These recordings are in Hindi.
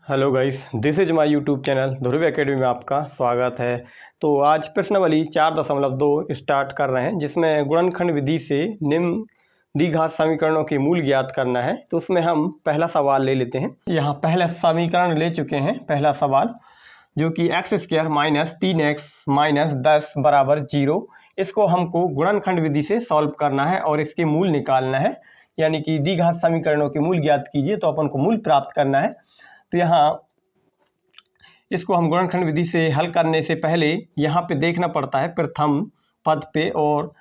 Hello guys, this is my YouTube channel Dhruv academy में आपका स्वागत है। तो आज प्रश्नावली 4.2 स्टार्ट कर रहे हैं, जिसमें गुणनखंड विधि से निम्न द्विघात समीकरणों के मूल ज्ञात करना है। तो उसमें हम पहला सवाल ले लेते हैं। यहाँ पहला समीकरण ले चुके हैं, पहला सवाल जो कि x² माइनस 3x माइनस 10 बराबर 0। इसको हमको गुणनखंड विधि से सॉल्व करना है और इसके मूल निकालना है, यानी कि द्विघात समीकरणों के मूल ज्ञात कीजिए तो अपन को मूल प्राप्त करना है। तो यहाँ इसको हम गुणनखंड विधि से हल करने से पहले यहाँ पे देखना पड़ता है प्रथम पद पे और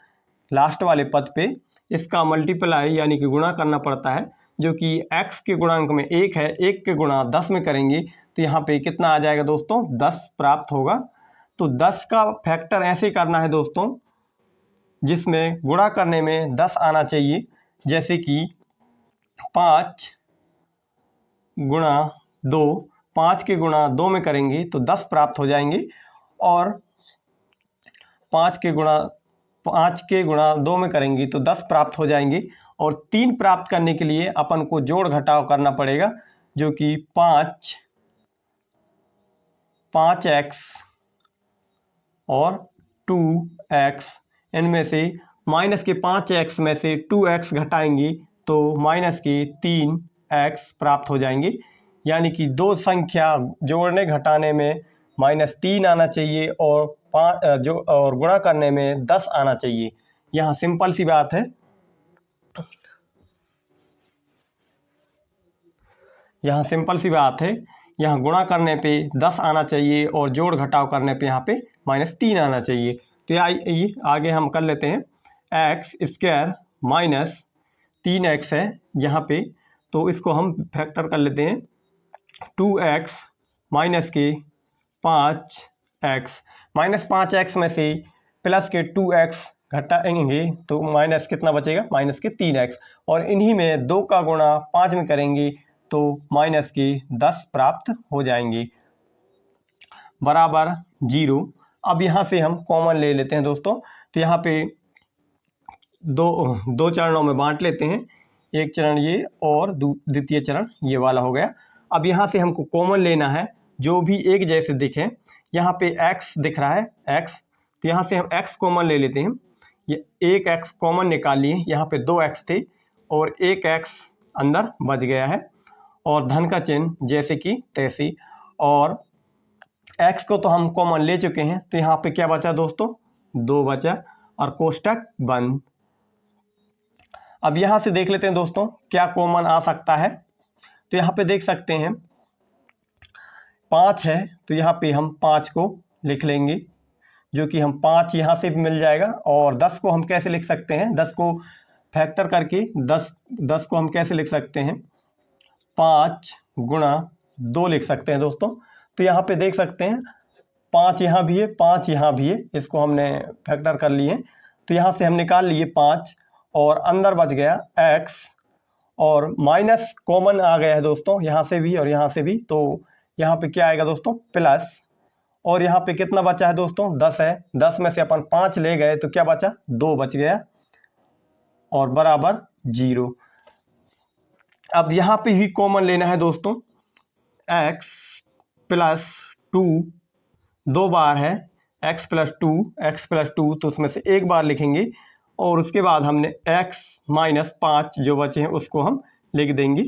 लास्ट वाले पद पे इसका मल्टीप्लाई यानी कि गुणा करना पड़ता है, जो कि x के गुणांक में 1 है। 1 के गुणा 10 में करेंगे तो यहाँ पे कितना आ जाएगा दोस्तों, 10 प्राप्त होगा। तो 10 का फैक्टर ऐसे करना है दोस्तों जिसमें गुणा करने में 10 आना चाहिए, जैसे कि 5 गुणा 2, 5 के गुणा 2 में करेंगे तो 10 प्राप्त हो जाएंगे और 5 के गुणा 2 में करेंगे तो 10 प्राप्त हो जाएंगे। और 3 प्राप्त करने के लिए अपन को जोड़ घटाव करना पड़ेगा, जो कि 5x और 2x, इनमें से माइनस के 5x में से 2x घटाएंगे तो माइनस के 3x प्राप्त हो जाएंगे। यानी कि दो संख्या जोड़ने घटाने में -3 आना चाहिए और गुणा करने में 10 आना चाहिए। यहाँ सिंपल सी बात है, यहाँ गुणा करने पे 10 आना चाहिए और जोड़ घटाव करने पे यहाँ पे -3 आना चाहिए। तो आइए आगे हम कर लेते हैं। x² माइनस 3x है यहाँ पे, तो इसको हम फैक्टर कर लेते हैं। 2x माइनस के 5x, -5x में से प्लस के 2x घटाएंगे तो माइनस कितना बचेगा, माइनस के 3x, और इन्हीं में 2 का गुणा 5 में करेंगे तो माइनस के 10 प्राप्त हो जाएंगे बराबर 0। अब यहाँ से हम कॉमन ले लेते हैं दोस्तों। तो यहाँ पे दो चरणों में बांट लेते हैं, एक चरण ये और द्वितीय चरण ये वाला हो गया। अब यहाँ से हमको कॉमन लेना है जो भी एक जैसे दिखें। यहाँ पे x दिख रहा है x, तो यहाँ से हम x कॉमन ले लेते हैं। ये एक x कॉमन निकाल लिए, यहाँ पे 2x थे और एक x अंदर बच गया है और धन का चिन्ह जैसे कि तैसे। और x को तो हम कॉमन ले चुके हैं, तो यहाँ पे क्या बचा दोस्तों, 2 बचा और कोष्टक बंद। अब यहाँ से देख लेते हैं दोस्तों क्या कॉमन आ सकता है। तो यहाँ पे देख सकते हैं 5 है, तो यहाँ पे हम 5 को लिख लेंगे, जो कि हम 5 यहाँ से भी मिल जाएगा। और 10 को हम कैसे लिख सकते हैं, 10 को फैक्टर करके 10 को हम कैसे लिख सकते हैं, 5 गुणा 2 लिख सकते हैं दोस्तों। तो यहाँ पे देख सकते हैं 5 यहाँ भी है, 5 यहाँ भी है, इसको हमने फैक्टर कर लिए। तो यहाँ से हम निकाल लिए 5 और अंदर बच गया x और माइनस कॉमन आ गया है दोस्तों यहाँ से भी और यहाँ से भी। तो यहाँ पे क्या आएगा दोस्तों, प्लस, और यहाँ पे कितना बचा है दोस्तों, 10 है। 10 में से अपन 5 ले गए तो क्या बचा, 2 बच गया और बराबर 0। अब यहाँ पे ही कॉमन लेना है दोस्तों, x प्लस 2 2 बार है, x प्लस 2 तो उसमें से एक बार लिखेंगे और उसके बाद हमने x माइनस 5 जो बचे हैं उसको हम लिख देंगे,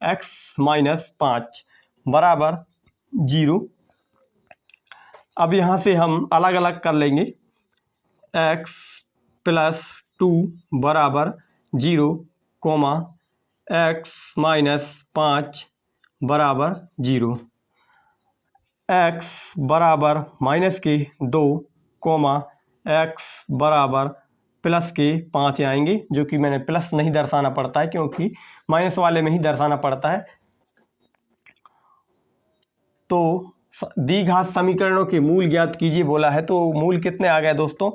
x माइनस 5 बराबर 0। अब यहाँ से हम अलग अलग कर लेंगे, x प्लस 2 बराबर 0 कोमा x माइनस 5 बराबर 0, x बराबर माइनस के 2 कोमा x बराबर प्लस के 5 आएंगे, जो कि मैंने प्लस नहीं दर्शाना पड़ता है क्योंकि माइनस वाले में ही दर्शाना पड़ता है। तो द्विघात समीकरणों के मूल ज्ञात कीजिए बोला है, तो मूल कितने आ गए दोस्तों,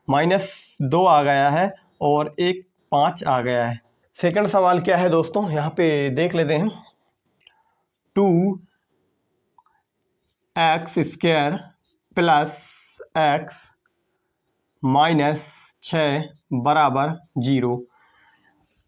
-2 आ गया है और एक 5 आ गया है। सेकंड सवाल क्या है दोस्तों, यहाँ पे देख लेते हैं। 2x² प्लस x माइनस 6 बराबर 0।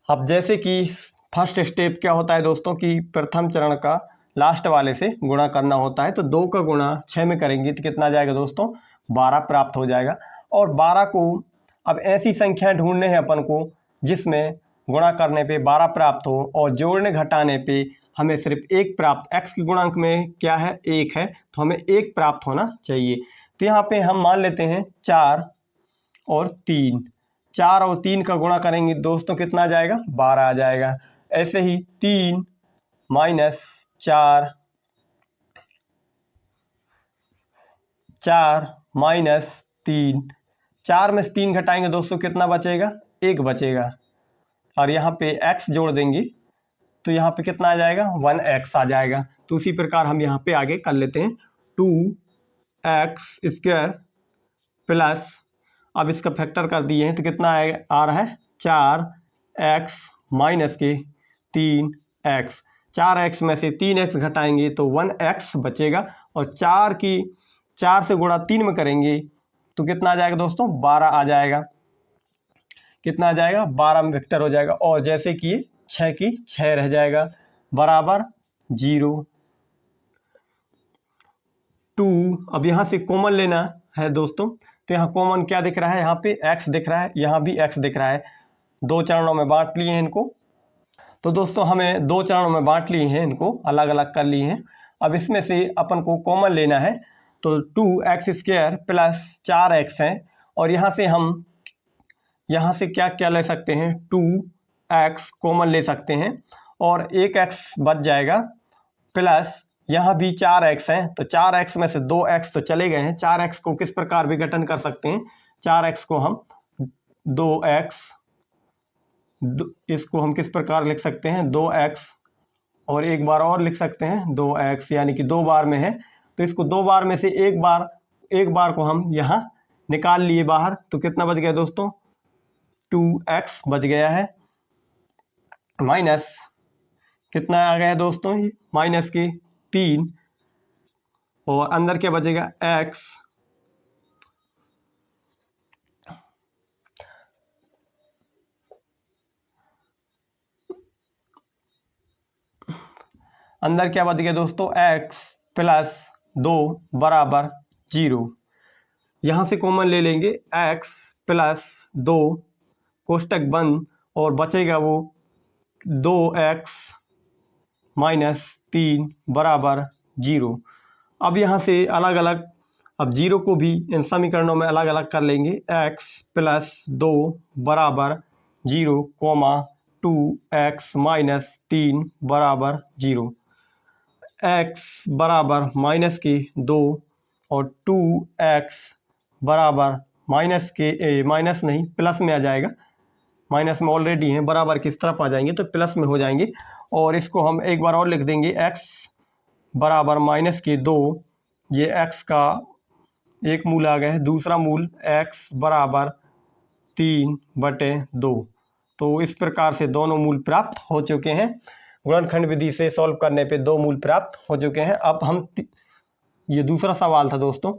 अब जैसे कि फर्स्ट स्टेप क्या होता है दोस्तों कि प्रथम चरण का लास्ट वाले से गुणा करना होता है। तो 2 का गुणा 6 में करेंगे तो कितना जाएगा दोस्तों, 12 प्राप्त हो जाएगा। और 12 को अब ऐसी संख्या ढूंढने हैं अपन को जिसमें गुणा करने पे 12 प्राप्त हो और जोड़ने घटाने पे हमें सिर्फ 1 प्राप्त, x के गुणांक में क्या है 1 है, तो हमें 1 प्राप्त होना चाहिए। तो यहाँ पे हम मान लेते हैं 4 और 3, 4 और 3 का गुणा करेंगे दोस्तों कितना आ जाएगा, 12 आ जाएगा। ऐसे ही 3 माइनस 4, 4 माइनस 3, 4 में से 3 घटाएंगे दोस्तों कितना बचेगा, 1 बचेगा। और यहाँ पे x जोड़ देंगे तो यहाँ पे कितना आ जाएगा, 1x आ जाएगा। तो उसी प्रकार हम यहाँ पे आगे कर लेते हैं 2x² प्लस, अब इसका फैक्टर कर दिए हैं तो कितना आ रहा है, 4x माइनस के 3x, 4x में से 3x घटाएंगे तो 1x बचेगा। और 4 से गुणा 3 में करेंगे तो कितना आ जाएगा दोस्तों, 12 आ जाएगा। कितना आ जाएगा, 12 में वेक्टर हो जाएगा। और जैसे कि 6 की 6 रह जाएगा बराबर 0। 2 अब यहाँ से कॉमन लेना है दोस्तों, तो यहाँ कॉमन क्या दिख रहा है, यहाँ पे x दिख रहा है, यहाँ भी x दिख रहा है। 2 चरणों में बांट लिए हैं इनको। तो दोस्तों हमें 2 चरणों में बांट लिए हैं, इनको अलग अलग कर लिए हैं। अब इसमें से अपन को कॉमन लेना है तो 2x² प्लस 4x है। और यहाँ से क्या क्या ले सकते हैं, 2x कॉमन ले सकते हैं और 1x बच जाएगा, प्लस यहाँ भी 4x है तो 4x में से 2x तो चले गए हैं। 4x को किस प्रकार विघटन कर सकते हैं, 4x को हम 2x, इसको हम किस प्रकार लिख सकते हैं, 2x और एक बार और लिख सकते हैं 2x, यानी कि 2 बार में है तो इसको 2 बार में से एक बार को हम यहाँ निकाल लिए बाहर। तो कितना बच गया दोस्तों, 2x बच गया है, माइनस कितना आ गया दोस्तों, माइनस के 3, और अंदर क्या बचेगा x, अंदर क्या बच गया दोस्तों, x प्लस 2 बराबर 0। यहाँ से कॉमन ले लेंगे x प्लस 2, कोष्टक बंद, और बचेगा वो 2x माइनस 3 बराबर 0। अब यहाँ से अलग अलग, अब 0 को भी इन समीकरणों में अलग अलग कर लेंगे। x प्लस 2 बराबर 0, 2x माइनस 3 बराबर 0, x बराबर माइनस के 2 और 2x बराबर माइनस नहीं प्लस में आ जाएगा, माइनस में ऑलरेडी है, बराबर किस तरफ आ जाएंगे तो प्लस में हो जाएंगे। और इसको हम एक बार और लिख देंगे, x बराबर माइनस के 2, ये x का एक मूल आ गया है, दूसरा मूल x बराबर 3/2। तो इस प्रकार से दोनों मूल प्राप्त हो चुके हैं। गुणनखंड विधि से सॉल्व करने पे 2 मूल प्राप्त हो चुके हैं। अब हम ये दूसरा सवाल था दोस्तों,